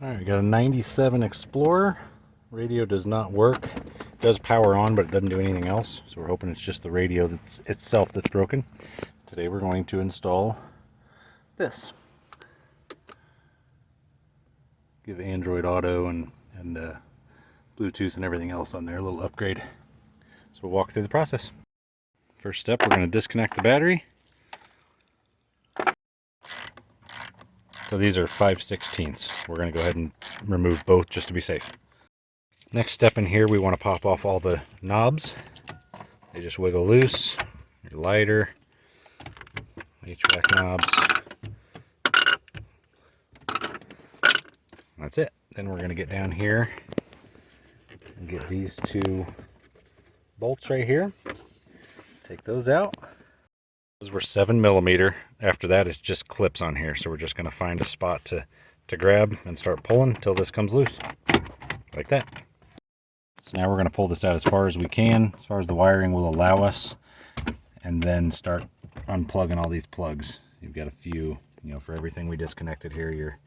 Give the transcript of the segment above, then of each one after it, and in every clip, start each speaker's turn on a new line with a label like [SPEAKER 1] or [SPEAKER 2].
[SPEAKER 1] Alright, we got a 97 Explorer. Radio does not work. It does power on, but it doesn't do anything else. So we're hoping it's just the radio itself that's broken. Today we're going to install this. Give Android Auto and Bluetooth and everything else on there a little upgrade. So we'll walk through the process. First step, we're going to disconnect the battery. So these are 5/16. We're going to go ahead and remove both just to be safe. Next step in here, we want to pop off all the knobs. They just wiggle loose. Your lighter, HVAC knobs. That's it. Then we're going to get down here and get these two bolts right here. Take those out. Those were 7mm. After that, it's just clips on here. So we're just going to find a spot to grab and start pulling until this comes loose. Like that. So now we're going to pull this out as far as we can, as far as the wiring will allow us, and then start unplugging all these plugs. You've got a few, for everything we disconnected here,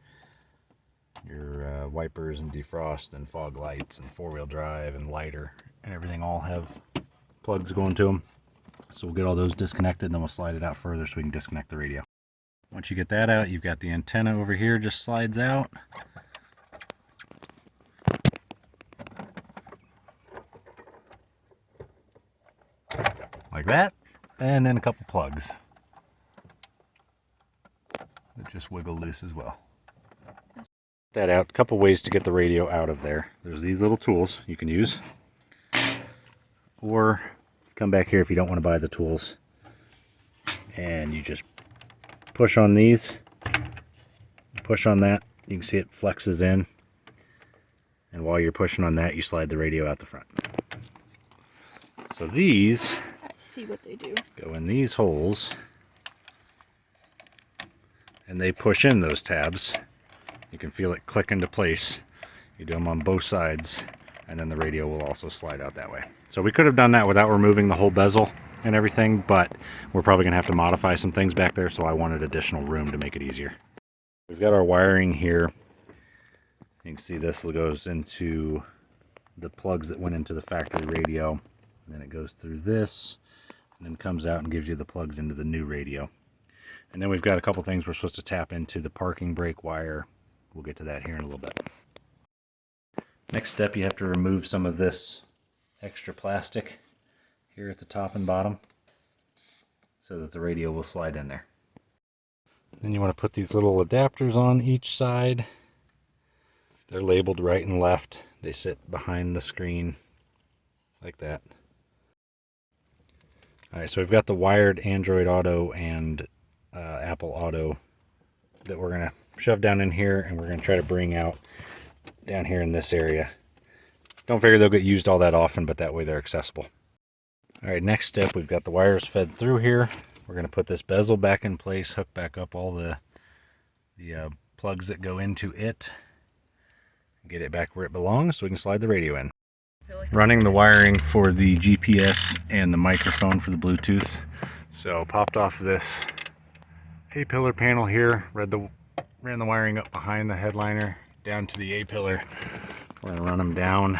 [SPEAKER 1] your wipers and defrost and fog lights and four-wheel drive and lighter and everything all have plugs going to them. So we'll get all those disconnected and then we'll slide it out further so we can disconnect the radio. Once you get that out, you've got the antenna over here, just slides out. Like that. And then a couple plugs that just wiggle loose as well. That out. A couple ways to get the radio out of there. There's these little tools you can use, or come back here if you don't want to buy the tools, and you just push on these, push on that. You can see it flexes in, and while you're pushing on that, you slide the radio out the front. So these, I see what they do, go in these holes, and they push in those tabs. You can feel it click into place. You do them on both sides, and then the radio will also slide out that way. So we could have done that without removing the whole bezel and everything, but we're probably going to have to modify some things back there, so I wanted additional room to make it easier. We've got our wiring here. You can see this goes into the plugs that went into the factory radio, and then it goes through this, and then comes out and gives you the plugs into the new radio. And then we've got a couple things we're supposed to tap into: the parking brake wire. We'll get to that here in a little bit. Next step, you have to remove some of this extra plastic here at the top and bottom so that the radio will slide in there. Then you want to put these little adapters on each side. They're labeled right and left. They sit behind the screen like that. Alright, so we've got the wired Android Auto and Apple Auto that we're going to shove down in here, and we're going to try to bring out down here in this area. Don't figure they'll get used all that often, but that way they're accessible. Alright, next step, we've got the wires fed through here. We're going to put this bezel back in place, hook back up all the plugs that go into it, get it back where it belongs so we can slide the radio in. Running the wiring for the GPS and the microphone for the Bluetooth. So popped off this A-pillar panel here, ran the wiring up behind the headliner down to the A-pillar. We're going to run them down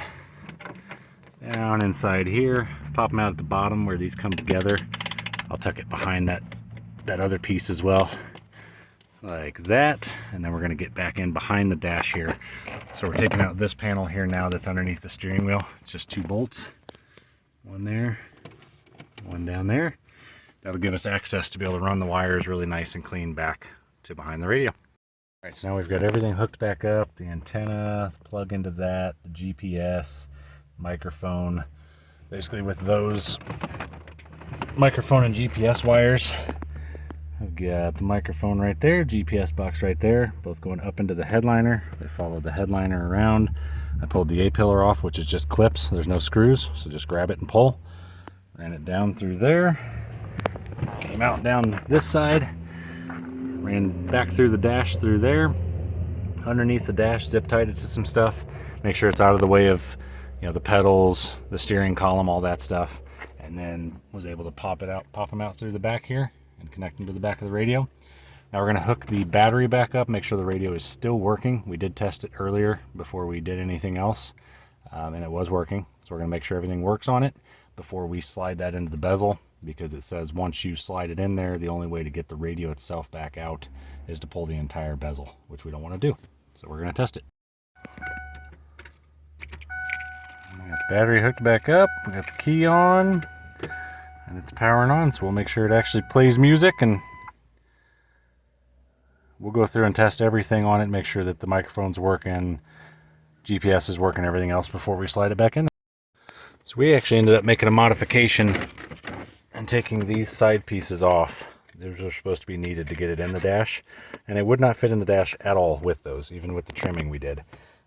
[SPEAKER 1] inside here, pop them out at the bottom where these come together. I'll tuck it behind that other piece as well, like that, and then we're going to get back in behind the dash here. So we're taking out this panel here now that's underneath the steering wheel. It's just two bolts, one there, one down there. That'll give us access to be able to run the wires really nice and clean back to behind the radio. Alright, so now we've got everything hooked back up, the antenna, plug into that, the GPS, microphone. Basically with those microphone and GPS wires, I've got the microphone right there, GPS box right there, both going up into the headliner. They follow the headliner around. I pulled the A-pillar off, which is just clips. There's no screws, so just grab it and pull. Ran it down through there. Came out down this side. Ran back through the dash through there. Underneath the dash, zip tied it to some stuff. Make sure it's out of the way of, the pedals, the steering column, all that stuff. And then was able to pop them out through the back here and connect them to the back of the radio. Now we're going to hook the battery back up, make sure the radio is still working. We did test it earlier before we did anything else, and it was working. So we're going to make sure everything works on it before we slide that into the bezel, because it says once you slide it in there, the only way to get the radio itself back out is to pull the entire bezel, which we don't want to do. So we're going to test it. We got the battery hooked back up, we got the key on, and it's powering on, so we'll make sure it actually plays music, and we'll go through and test everything on it, make sure that the microphone's working, GPS is working, everything else before we slide it back in. So we actually ended up making a modification and taking these side pieces off. Those are supposed to be needed to get it in the dash, and it would not fit in the dash at all with those, even with the trimming we did.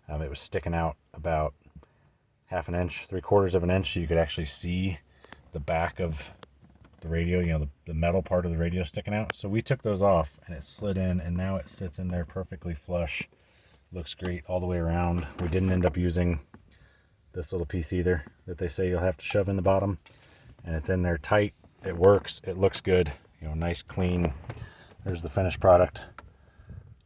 [SPEAKER 1] It was sticking out about half an inch, 3/4 of an inch, so you could actually see the back of the radio, you know, the metal part of the radio sticking out. So we took those off and it slid in, and now it sits in there perfectly flush. Looks great all the way around. We didn't end up using this little piece either that they say you'll have to shove in the bottom, and it's in there tight. It works, it looks good, you know, nice clean. There's the finished product.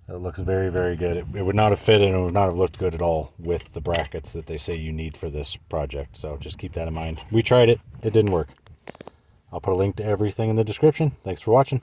[SPEAKER 1] It looks very, very good. It would not have fit and it would not have looked good at all with the brackets that they say you need for this project. So just keep that in mind. We tried it, it didn't work. I'll put a link to everything in the description. Thanks for watching.